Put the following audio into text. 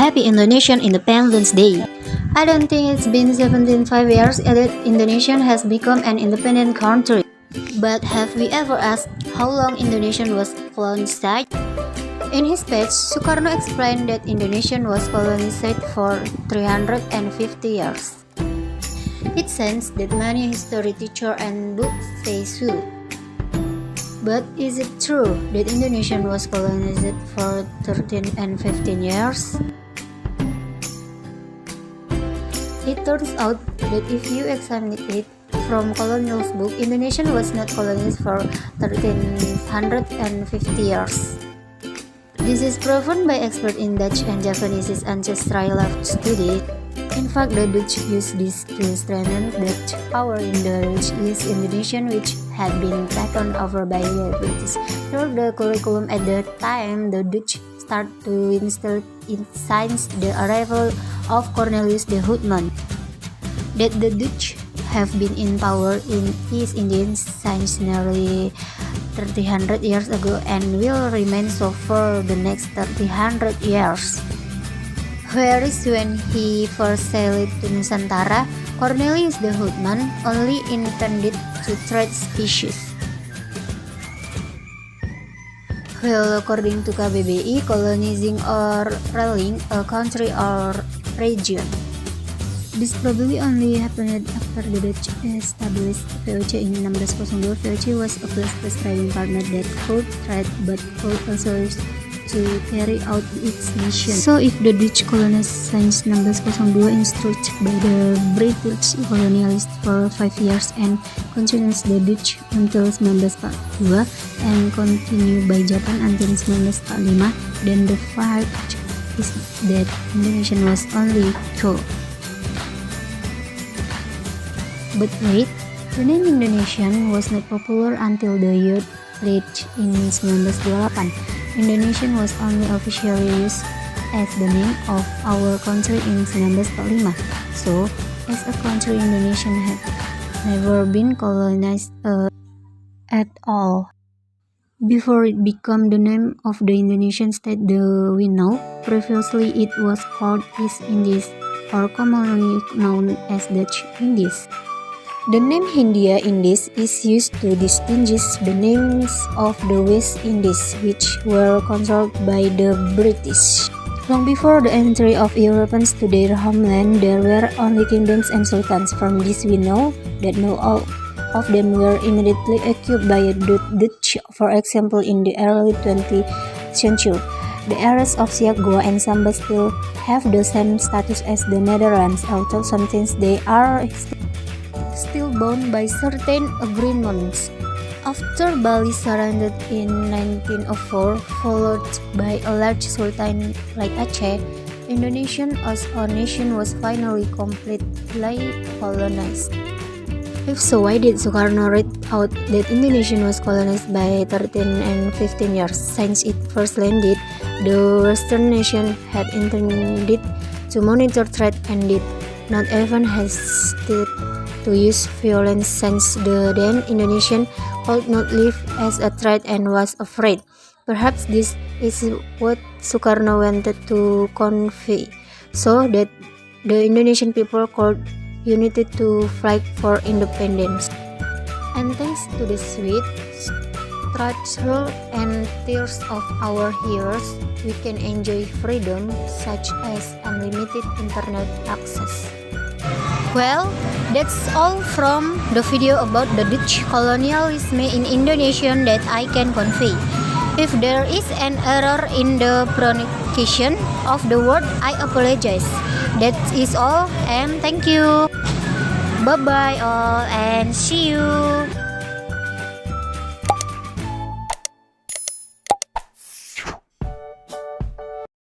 Happy Indonesian Independence Day. I don't think it's been 75 years that Indonesia has become an independent country. But have we ever asked how long Indonesia was colonized? In his speech, Sukarno explained that Indonesia was colonized for 350 years. It seems that many history teachers and books say so. But is it true that Indonesia was colonized for 13 and 15 years? It turns out that if you examine it from colonial book, Indonesia was not colonized for 1350 years. This is proven by experts in Dutch and Japanese ancestral study. In fact, the Dutch used this to strengthen Dutch power in the East Indonesia, which had been taken over by the British. Through the curriculum at that time, the Dutch started to instill in science the arrival of Cornelius de Houtman. That the Dutch have been in power in East Indian since nearly 300 years ago and will remain so for the next 300 years. Whereas when he first sailed to Nusantara, Cornelius de Houtman only intended to trade species. Well, according to KBBI, colonizing or rallying a country or region. This probably only happened after the Dutch established VOC in 1602. VOC was a close trading partner that could trade but could also use to carry out its mission. So if the Dutch colonized since 1602 instructed by the British colonialists for 5 years and continues the Dutch until 1942 and continued by Japan until 1945, then the fact is that Indonesia was only two. But wait, the name Indonesian was not popular until the year late in 1928. Indonesian was only officially used as the name of our country in 1945. So, as a country, Indonesia had never been colonized at all. Before it became the name of the Indonesian state that we know, previously it was called East Indies, or commonly known as Dutch Indies. The name Hindia Indies is used to distinguish the names of the West Indies, which were controlled by the British. Long before the entry of Europeans to their homeland, there were only kingdoms and sultans. From this we know that not all of them were immediately occupied by the Dutch. For example, in the early 20th century, the areas of Siak, Goa, and Samba still have the same status as the Netherlands, although sometimes they are still bound by certain agreements. After Bali surrendered in 1904, followed by a large sultan like Aceh, Indonesia as a nation was finally completely colonized. If so, why did Sukarno write out that Indonesia was colonized by 13 and 15 years? Since it first landed, the Western nation had intended to monitor trade and did not even hesitate to use violence since then Indonesian could not live as a threat and was afraid. Perhaps this is what Sukarno wanted to convey, so that the Indonesian people could unite to fight for independence. And thanks to the sweet, struggle and tears of our heroes, we can enjoy freedom such as unlimited internet access. Well, that's all from the video about the Dutch colonialism in Indonesia that I can convey. If there is an error in the pronunciation of the word, I apologize. That is all, and thank you. Bye bye all, and see you.